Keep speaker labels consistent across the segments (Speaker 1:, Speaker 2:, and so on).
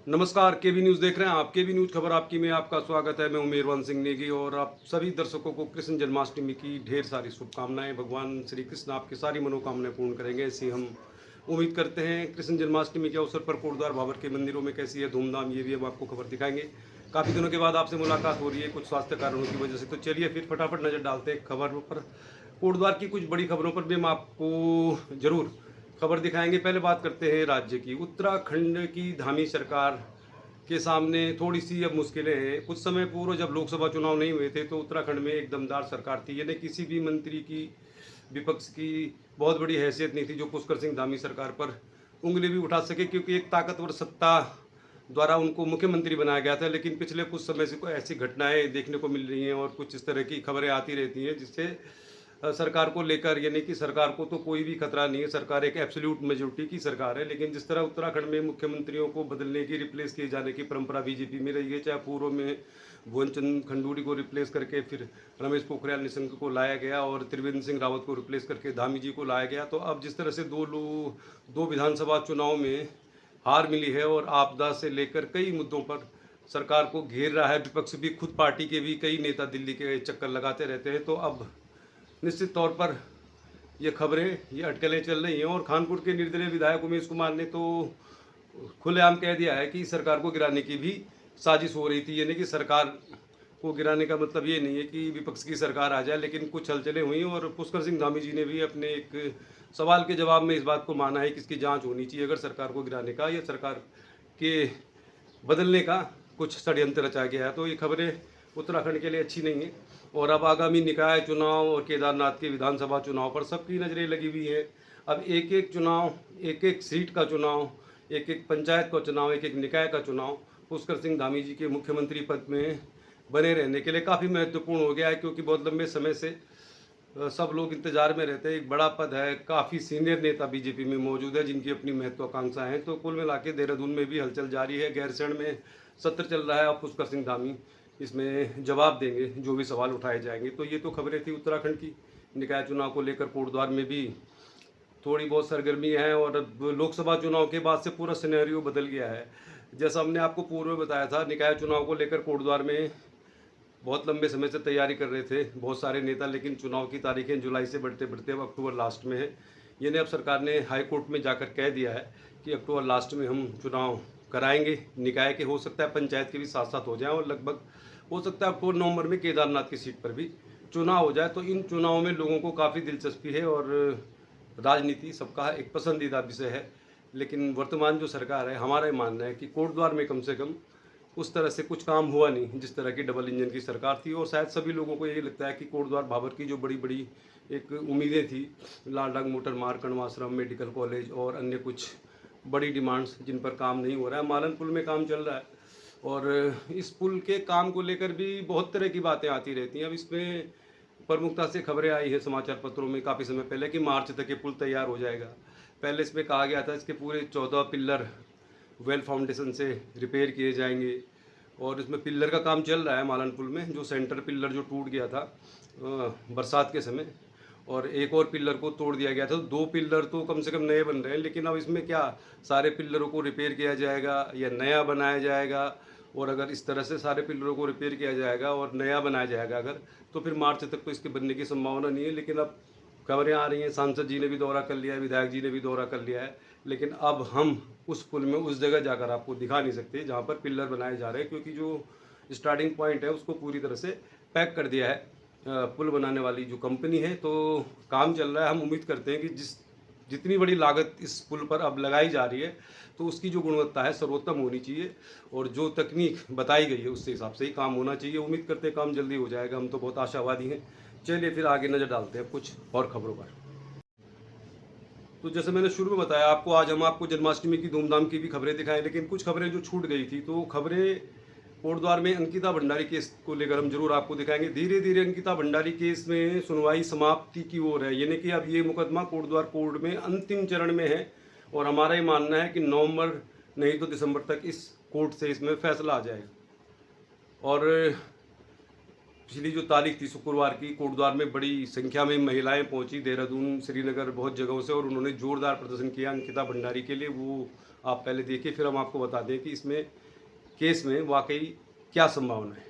Speaker 1: नमस्कार, केबी न्यूज़ देख रहे हैं आप। केबी न्यूज़ खबर आपकी में आपका स्वागत है। मैं मेहरबान सिंह नेगी और आप सभी दर्शकों को कृष्ण जन्माष्टमी की ढेर सारी शुभकामनाएं। भगवान श्री कृष्ण आपकी सारी मनोकामनाएं पूर्ण करेंगे, ऐसी हम उम्मीद करते हैं। कृष्ण जन्माष्टमी के अवसर पर कोटद्वार बाबर के मंदिरों में कैसी है धूमधाम, ये भी हम आपको खबर दिखाएंगे। काफ़ी दिनों के बाद आपसे मुलाकात हो रही है कुछ स्वास्थ्य कारणों की वजह से, तो चलिए फिर फटाफट नज़र डालते हैं खबरों पर। कोटद्वार की कुछ बड़ी खबरों पर भी हम आपको ज़रूर खबर दिखाएंगे। पहले बात करते हैं राज्य की। उत्तराखंड की धामी सरकार के सामने थोड़ी सी अब मुश्किलें हैं। कुछ समय पूर्व जब लोकसभा चुनाव नहीं हुए थे तो उत्तराखंड में एक दमदार सरकार थी, यानी किसी भी मंत्री की, विपक्ष की बहुत बड़ी हैसियत नहीं थी जो पुष्कर सिंह धामी सरकार पर उंगली भी उठा सके, क्योंकि एक ताकतवर सत्ता द्वारा उनको मुख्यमंत्री बनाया गया था। लेकिन पिछले कुछ समय से कोई ऐसी घटनाएं देखने को मिल रही हैं और कुछ इस तरह की खबरें आती रहती हैं जिससे सरकार को लेकर, यानी कि सरकार को तो कोई भी खतरा नहीं है, सरकार एक एब्सोल्यूट मेजोरिटी की सरकार है। लेकिन जिस तरह उत्तराखंड में मुख्यमंत्रियों को बदलने की, रिप्लेस किए जाने की परंपरा बीजेपी में रही है, चाहे पूर्व में भुवन चंद खंडूरी को रिप्लेस करके फिर रमेश पोखरियाल निशंक को लाया गया और त्रिवेंद्र सिंह रावत को रिप्लेस करके धामी जी को लाया गया, तो अब जिस तरह से दो विधानसभा चुनाव में हार मिली है और आपदा से लेकर कई मुद्दों पर सरकार को घेर रहा है, विपक्ष भी, खुद पार्टी के भी कई नेता दिल्ली के चक्कर लगाते रहते हैं, तो अब निश्चित तौर पर ये खबरें, ये अटकलें चल रही हैं। और कानपुर के निर्दलीय विधायक उमेश कुमार ने तो खुलेआम कह दिया है कि सरकार को गिराने की भी साजिश हो रही थी, यानी कि सरकार को गिराने का मतलब ये नहीं है कि विपक्ष की सरकार आ जाए, लेकिन कुछ हलचलें हुई और पुष्कर सिंह धामी जी ने भी अपने एक सवाल के जवाब में इस बात को माना है कि इसकी जांच होनी चाहिए अगर सरकार को गिराने का या सरकार के बदलने का कुछ षड्यंत्र रचा गया है। तो ये खबरें उत्तराखंड के लिए अच्छी नहीं है। और अब आगामी निकाय चुनाव और केदारनाथ के विधानसभा चुनाव पर सबकी नज़रें लगी हुई है। अब एक एक चुनाव, एक एक सीट का चुनाव, एक एक पंचायत का चुनाव, एक एक निकाय का चुनाव पुष्कर सिंह धामी जी के मुख्यमंत्री पद में बने रहने के लिए काफ़ी महत्वपूर्ण हो गया है, क्योंकि बहुत लंबे समय से सब लोग इंतजार में रहते हैं। एक बड़ा पद है, काफ़ी सीनियर नेता बीजेपी में मौजूद है जिनकी अपनी महत्वाकांक्षा है। तो कुल मिला के देहरादून में भी हलचल जारी है, गैरसैंण में सत्र चल रहा है और पुष्कर सिंह धामी इसमें जवाब देंगे जो भी सवाल उठाए जाएंगे। तो ये तो खबरें थी उत्तराखंड की। निकाय चुनाव को लेकर कोटद्वार में भी थोड़ी बहुत सरगर्मी है और अब लोकसभा चुनाव के बाद से पूरा सिनेरियो बदल गया है। जैसा हमने आपको पूर्व में बताया था, निकाय चुनाव को लेकर कोटद्वार में बहुत लंबे समय से तैयारी कर रहे थे बहुत सारे नेता, लेकिन चुनाव की तारीखें जुलाई से बढ़ते बढ़ते अब अक्टूबर लास्ट में है। यानी अब सरकार ने हाई कोर्ट में जाकर कह दिया है कि अक्टूबर लास्ट में हम चुनाव कराएंगे निकाय के, हो सकता है पंचायत के भी साथ साथ हो जाए और लगभग हो सकता है अक्टूबर नवंबर में केदारनाथ की सीट पर भी चुनाव हो जाए। तो इन चुनावों में लोगों को काफ़ी दिलचस्पी है और राजनीति सबका एक पसंदीदा विषय है। लेकिन वर्तमान जो सरकार है, हमारा ये मानना है कि कोटद्वार में कम से कम उस तरह से कुछ काम हुआ नहीं जिस तरह की डबल इंजन की सरकार थी। और शायद सभी लोगों को यही लगता है कि कोटद्वार बाबर की जो बड़ी बड़ी एक उम्मीदें थी, लाल डाक मोटर मार्ग, कण्वाश्रम, मेडिकल कॉलेज और अन्य कुछ बड़ी डिमांड्स जिन पर काम नहीं हो रहा है। मालन पुल में काम चल रहा है और इस पुल के काम को लेकर भी बहुत तरह की बातें आती रहती हैं। अब इसमें प्रमुखता से खबरें आई है समाचार पत्रों में काफ़ी समय पहले कि मार्च तक ये पुल तैयार हो जाएगा। पहले इसमें कहा गया था इसके पूरे 14 पिल्लर वेल फाउंडेशन से रिपेयर किए जाएंगे और इसमें पिल्लर का काम चल रहा है मालन पुल में। जो सेंटर पिल्लर जो टूट गया था बरसात के समय और एक और पिल्लर को तोड़ दिया गया था, तो 2 पिल्लर तो कम से कम नए बन रहे हैं। लेकिन अब इसमें क्या सारे पिल्लरों को रिपेयर किया जाएगा या नया बनाया जाएगा? और अगर इस तरह से सारे पिल्लरों को रिपेयर किया जाएगा और नया बनाया जाएगा अगर, तो फिर मार्च तक तो इसके बनने की संभावना नहीं है। लेकिन अब खबरें आ रही हैं, सांसद जी ने भी दौरा कर लिया है, विधायक जी ने भी दौरा कर लिया है, लेकिन अब हम उस पुल में उस जगह जाकर आपको दिखा नहीं सकते जहाँ पर पिल्लर बनाए जा रहे हैं, क्योंकि जो स्टार्टिंग पॉइंट है उसको पूरी तरह से पैक कर दिया है पुल बनाने वाली जो कंपनी है। तो काम चल रहा है। हम उम्मीद करते हैं कि जितनी बड़ी लागत इस पुल पर अब लगाई जा रही है तो उसकी जो गुणवत्ता है सर्वोत्तम होनी चाहिए और जो तकनीक बताई गई है उसके हिसाब से ही काम होना चाहिए। उम्मीद करते हैं काम जल्दी हो जाएगा, हम तो बहुत आशावादी हैं। चलिए फिर आगे नज़र डालते हैं कुछ और खबरों पर। तो जैसे मैंने शुरू में बताया आपको, आज हम आपको जन्माष्टमी की धूमधाम की भी खबरें दिखाएं, लेकिन कुछ खबरें जो छूट गई थी, तो खबरें कोटद्वार में अंकिता भंडारी केस को लेकर हम जरूर आपको दिखाएंगे। धीरे धीरे अंकिता भंडारी केस में सुनवाई समाप्ति की ओर है, यानी कि अब ये मुकदमा कोटद्वार कोर्ट में अंतिम चरण में है और हमारा ये मानना है कि नवंबर नहीं तो दिसंबर तक इस कोर्ट से इसमें फैसला आ जाएगा। और पिछली जो तारीख थी शुक्रवार की, कोटद्वार में बड़ी संख्या में महिलाएं पहुंची, देहरादून, श्रीनगर, बहुत जगहों से, और उन्होंने जोरदार प्रदर्शन किया अंकिता भंडारी के लिए। वो आप पहले देखिए, फिर हम आपको बता दें कि इसमें केस में वाकई क्या संभावना है।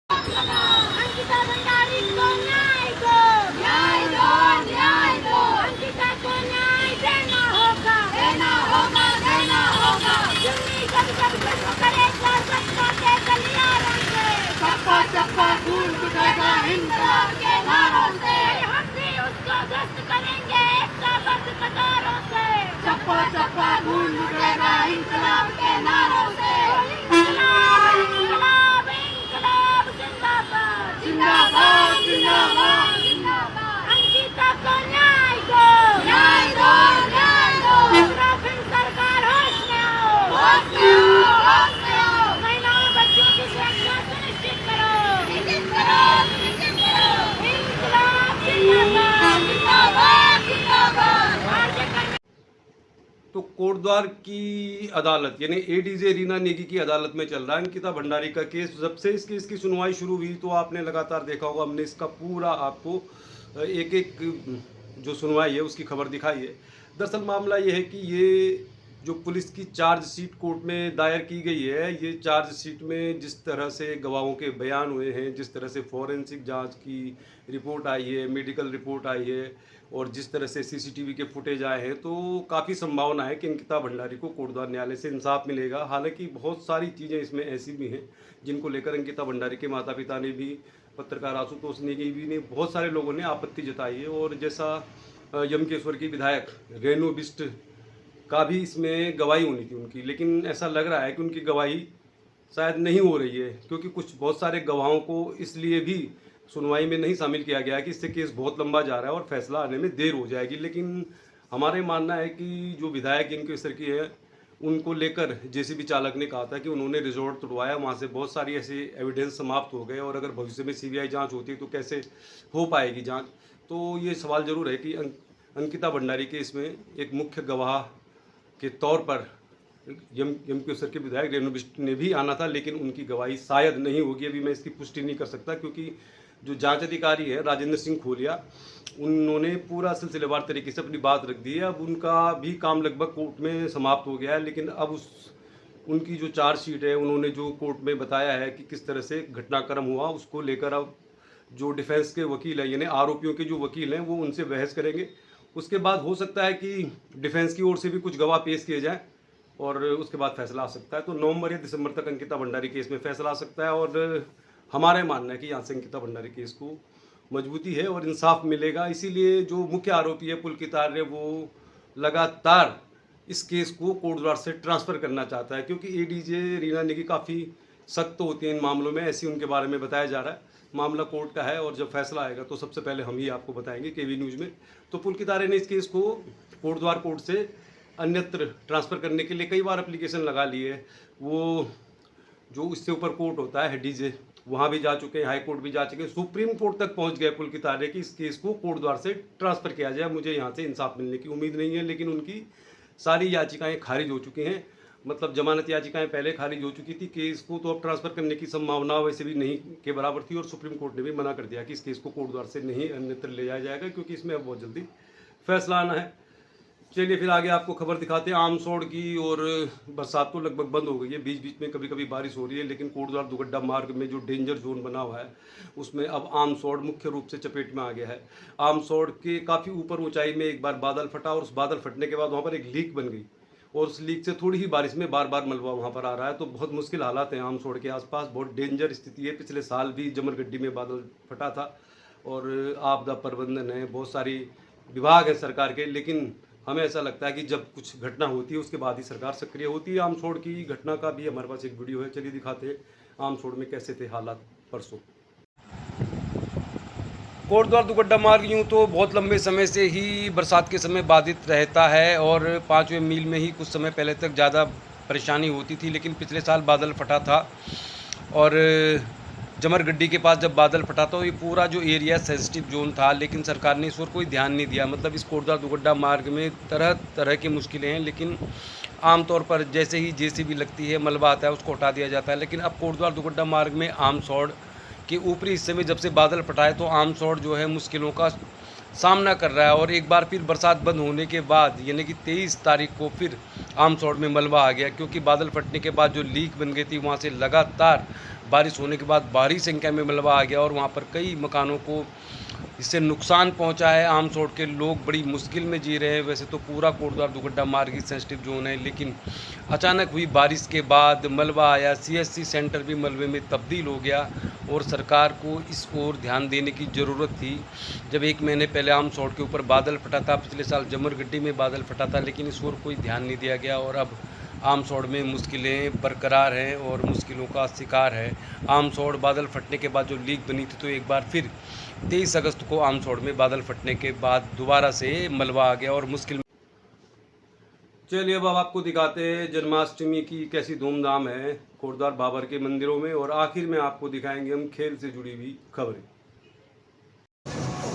Speaker 2: अंकिता भंडारी को न्याय दो, न्याय दो, न्याय दो। अंकिता को न्याय देना होगा, देना होगा, देना होगा। जुम्मी जब जब जब करेगा सबको के गलियारों से, चप्पा चप्पा फूल उठेगा इंकलाब के नारों से। हम भी उसको ध्वस्त करेंगे एकताबद्ध कतारों से, चप्पा चप्पा फूल उठेगा इंकलाब के नारों से। इंकलाब, इंकलाब, इंकलाब जिंदाबाद, जिंदाबाद, जिंदाबाद, जिंदाबाद। अंकिता को न्याय दो, न्याय दो, न्याय दो। उत्तराखंड सरकार होश में आओ, होश में आओ, होश में आओ। महिलाओं बच्चों की सुरक्षा सुनिश्चित करो, सुनिश्चित करो, सुनिश्चित करो। इंकलाब जिंदाबाद, जिंदाबाद, जिंदाबाद। आगे करने
Speaker 1: तो कोटद्वार की अदालत यानी एडीजे रीना नेगी की अदालत में चल रहा है अंकिता भंडारी का केस। जब से इस केस की सुनवाई शुरू हुई तो आपने लगातार देखा होगा, हमने इसका पूरा आपको एक एक जो सुनवाई है उसकी खबर दिखाई है। दरअसल मामला ये है कि ये जो पुलिस की चार्जशीट कोर्ट में दायर की गई है, ये चार्जशीट में जिस तरह से गवाहों के बयान हुए हैं, जिस तरह से फॉरेंसिक जांच की रिपोर्ट आई है, मेडिकल रिपोर्ट आई है, और जिस तरह से सीसीटीवी के फुटेज आए हैं, तो काफ़ी संभावना है कि अंकिता भंडारी को कोटद्वार न्यायालय से इंसाफ मिलेगा। हालांकि बहुत सारी चीज़ें इसमें ऐसी भी हैं जिनको लेकर अंकिता भंडारी के माता पिता ने भी, पत्रकार आशुतोष नेगी भी ने, बहुत सारे लोगों ने आपत्ति जताई है। और जैसा यमकेश्वर की विधायक रेणु बिष्ट का भी इसमें गवाही होनी थी उनकी, लेकिन ऐसा लग रहा है कि उनकी गवाही शायद नहीं हो रही है, क्योंकि कुछ बहुत सारे गवाहों को इसलिए भी सुनवाई में नहीं शामिल किया गया है कि इससे केस बहुत लंबा जा रहा है और फैसला आने में देर हो जाएगी। लेकिन हमारे मानना है कि जो विधायक यमकेश्वर की है, उनको लेकर जेसीबी चालक ने कहा था कि उन्होंने रिजॉर्ट तोड़वाया, वहाँ से बहुत सारी ऐसे एविडेंस समाप्त हो गए, और अगर भविष्य में सीबीआई जांच होती है तो कैसे हो पाएगी जांच। तो ये सवाल जरूर है कि अंकिता भंडारी के इसमें एक मुख्य गवाह के तौर पर यमकेश्वर के विधायक रेणु बिष्ट ने भी आना था, लेकिन उनकी गवाही शायद नहीं होगी। अभी मैं इसकी पुष्टि नहीं कर सकता, क्योंकि जो जांच अधिकारी है राजेंद्र सिंह खोलिया, उन्होंने पूरा सिलसिलेवार तरीके से अपनी बात रख दी है। अब उनका भी काम लगभग कोर्ट में समाप्त हो गया है, लेकिन अब उनकी जो चार्जशीट है, उन्होंने जो कोर्ट में बताया है कि किस तरह से घटनाक्रम हुआ, उसको लेकर अब जो डिफेंस के वकील हैं यानी आरोपियों के जो वकील हैं वो उनसे बहस करेंगे। उसके बाद हो सकता है कि डिफेंस की ओर से भी कुछ गवाह पेश किए जाएं, और उसके बाद फैसला आ सकता है। तो नवंबर या दिसंबर तक अंकिता भंडारी केस में फैसला आ सकता है, और हमारा मानना है कि यहाँ से अंकिता भंडारी केस को मजबूती है और इंसाफ मिलेगा। इसीलिए जो मुख्य आरोपी है पुलकित आर्य, वो लगातार इस केस को कोटद्वार से ट्रांसफ़र करना चाहता है, क्योंकि एडीजे रीना नेगी काफ़ी सख्त होती है इन मामलों में, ऐसी उनके बारे में बताया जा रहा है। मामला कोर्ट का है, और जब फैसला आएगा तो सबसे पहले हम ही आपको बताएंगे केवी न्यूज़ में। तो पुलकित आर्य ने इस केस को कोटद्वार कोर्ट से अन्यत्र ट्रांसफ़र करने के लिए कई बार एप्लीकेशन लगा ली है। वो जो इससे ऊपर कोर्ट होता है डीजे, वहाँ भी जा चुके हैं, हाई कोर्ट भी जा चुके हैं, सुप्रीम कोर्ट तक पहुँच गए पुलकित आर्य कि इस केस को कोटद्वार से ट्रांसफ़र किया जाए। मुझे यहाँ से इंसाफ मिलने की उम्मीद नहीं है, लेकिन उनकी सारी याचिकाएँ खारिज हो चुकी हैं, मतलब जमानत याचिकाएं पहले खारिज हो चुकी थी। केस को तो अब ट्रांसफ़र करने की संभावना वैसे भी नहीं के बराबर थी, और सुप्रीम कोर्ट ने भी मना कर दिया कि इस केस को कोटद्वार से नहीं अन्यत्र ले जाया जाएगा, क्योंकि इसमें अब बहुत जल्दी फैसला आना है। चलिए फिर आगे आपको खबर दिखाते हैं आमसोड़ की। और बरसात तो लगभग बंद हो गई है, बीच बीच में कभी कभी बारिश हो रही है, लेकिन कोटद्वार दुगड्डा मार्ग में जो डेंजर जोन बना हुआ है उसमें अब आमसोड़ मुख्य रूप से चपेट में आ गया है। आमसोड़ के काफ़ी ऊपर ऊंचाई में एक बार बादल फटा, और उस बादल फटने के बाद वहाँ पर एक लीक बन गई, और उस लीक से थोड़ी ही बारिश में बार बार मलबा वहाँ पर आ रहा है। तो बहुत मुश्किल हालात हैं आमसोड़ के आसपास, बहुत डेंजर स्थिति है। पिछले साल भी जमरगड्डी में बादल फटा था, और आपदा प्रबंधन है, बहुत सारी विभाग है सरकार के, लेकिन हमें ऐसा लगता है कि जब कुछ घटना होती है उसके बाद ही सरकार सक्रिय होती है। आमसोड़ की घटना का भी हमारे पास एक वीडियो है, चलिए दिखाते हैं आमसोड़ में कैसे थे हालात परसों। कोटद्वार दुगड्डा मार्ग यूँ तो बहुत लंबे समय से ही बरसात के समय बाधित रहता है, और 5वें मील में ही कुछ समय पहले तक ज़्यादा परेशानी होती थी, लेकिन पिछले साल बादल फटा था, और जमरगड्डी के पास जब बादल फटा तो ये पूरा जो एरिया सेंसिटिव जोन था, लेकिन सरकार ने इस पर कोई ध्यान नहीं दिया। मतलब इस कोटद्वार दुगड्डा मार्ग में तरह तरह की मुश्किलें हैं, लेकिन आमतौर पर जैसे ही जेसीबी लगती है, मलबा आता है, उसको हटा दिया जाता है। लेकिन अब कोटद्वार दुगड्डा मार्ग में आमसोड़ के ऊपरी हिस्से में जब से बादल फटा है तो आमसौड़ जो है मुश्किलों का सामना कर रहा है। और एक बार फिर बरसात बंद होने के बाद यानी कि 23 तारीख को फिर आमसौड़ में मलबा आ गया, क्योंकि बादल फटने के बाद जो लीक बन गई थी वहाँ से लगातार बारिश होने के बाद भारी संख्या में मलबा आ गया और वहाँ पर कई मकानों को इससे नुकसान पहुंचा है। आमसौड़ के लोग बड़ी मुश्किल में जी रहे हैं। वैसे तो पूरा कोटद्वार दुगड्डा मार्ग ही सेंसिटिव जोन है, लेकिन अचानक हुई बारिश के बाद मलबा आया, CSC सेंटर भी मलबे में तब्दील हो गया और सरकार को इस ओर ध्यान देने की ज़रूरत थी। जब 1 महीने पहले आमसौड़ के ऊपर बादल फटा था, पिछले साल जमरगड्डी में बादल फटा था, लेकिन इस ओर कोई ध्यान नहीं दिया गया और अब आमसौड़ में मुश्किलें बरकरार हैं और मुश्किलों का शिकार है। आमसौड़ बादल फटने के बाद जो लीक बनी थी तो एक बार फिर 23 अगस्त को आमसौड़ में बादल फटने के बाद दोबारा से मलबा आ गया और मुश्किल। चलिए अब आपको दिखाते हैं जन्माष्टमी की कैसी धूमधाम है कोटद्वार बाबर के मंदिरों में, और आखिर में आपको दिखाएंगे हम खेल से जुड़ी हुई खबरें।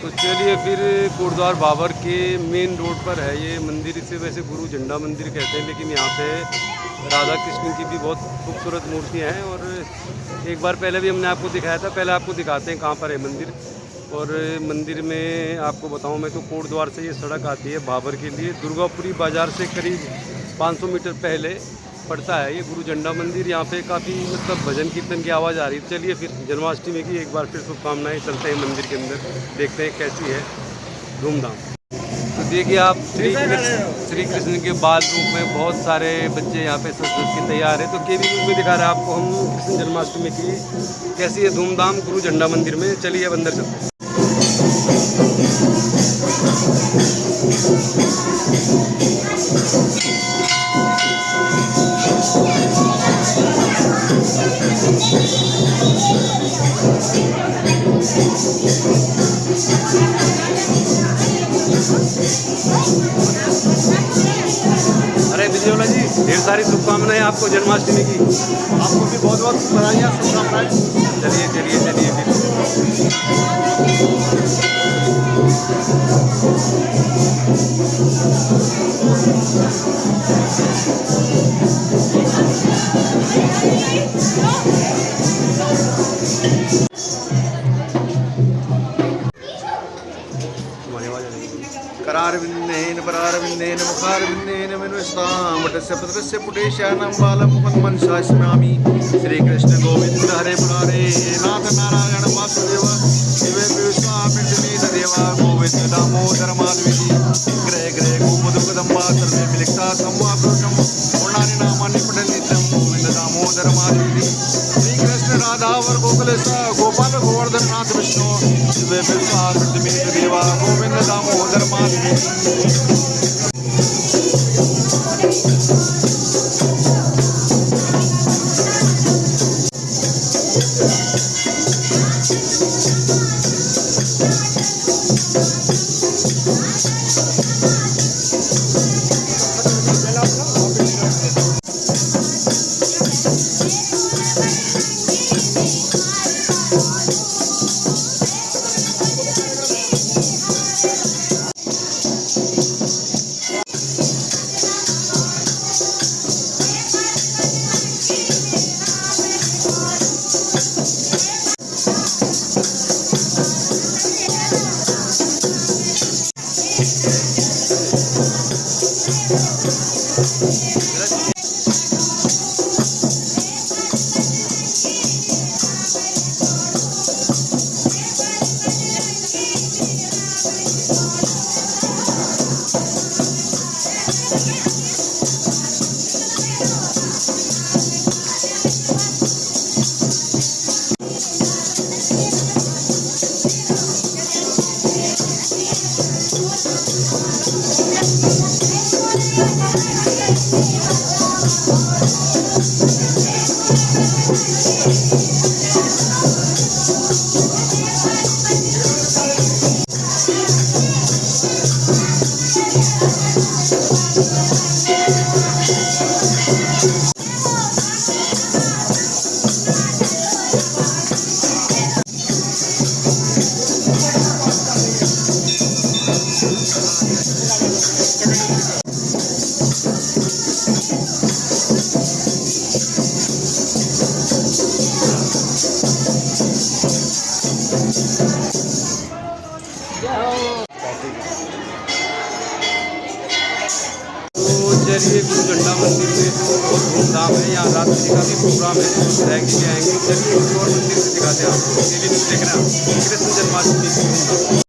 Speaker 1: तो चलिए फिर कोटद्वार बाबर के मेन रोड पर है ये मंदिर। इसे वैसे गुरु झंडा मंदिर कहते हैं, लेकिन यहाँ पे राधा कृष्ण की भी बहुत खूबसूरत मूर्तियाँ हैं। और एक बार पहले भी हमने आपको दिखाया था, पहले आपको दिखाते हैं कहाँ पर है मंदिर। और मंदिर में आपको बताऊं मैं तो कोटद्वार से ये सड़क आती है बाबर के लिए, दुर्गापुरी बाज़ार से करीब 500 मीटर पहले पड़ता है ये गुरु झंडा मंदिर। यहाँ पे काफ़ी मतलब भजन कीर्तन की आवाज़ आ रही है। चलिए फिर जन्माष्टमी की एक बार फिर शुभकामनाएं, चलते हैं मंदिर के अंदर, देखते हैं कैसी है धूमधाम। तो देखिए आप श्री कृष्ण के बाल रूप में बहुत सारे बच्चे यहाँ पे संस्कृत के तैयार है। तो केवी न्यूज़ में दिखा रहा है आपको हम कृष्ण जन्माष्टमी की कैसी है धूमधाम गुरु झंडा मंदिर में। चलिए अब अंदर चलते हैं। अरे विजयोला जी, ढेर सारी शुभकामनाएं आपको जन्माष्टमी की।
Speaker 3: आपको भी बहुत बहुत बधाइयाँ, शुभकामनाएं।
Speaker 1: चलिए चलिए चलिए फिर।
Speaker 3: करारविन्देन परारविन्देन मुखारविन्देन विनुष्तां वटस्य पत्रस्य पुटेशानं बालमुखन्मनसा स्मरामि। श्रीकृष्ण गोविंद हरे मुरारे नाथ नारायण वासुदेव शिवे विश्वामित्र देवा गोविंद दामोदर माधवेति ग्रह ग्रह गोपदुपदम्बा सर्वे मिलिक्ता संवाकृतम पूर्णानि नामानि पठनित्यं गोविंद दामोदर माधवेति। श्रीकृष्ण राधावर गोकुलेश गोपाल गोवर्धन नाथ विष्णु शिवे विश्वामित्र देवा गोविंद दामोदर माधवेति।
Speaker 1: चलिए गुरु झंडा मंदिर में बहुत धूमधाम है, यहाँ रात्रि का भी प्रोग्राम है, रह के आएंगे। चलिए किसी और मंदिर से दिखाते हैं आपको। केवी न्यूज़ देख रहे हैं आप, कृष्ण जन्माष्टमी की धूमधाम।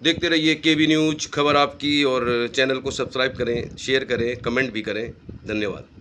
Speaker 1: देखते रहिए केवी न्यूज़, खबर आपकी, और चैनल को सब्सक्राइब करें, शेयर करें, कमेंट भी करें। धन्यवाद।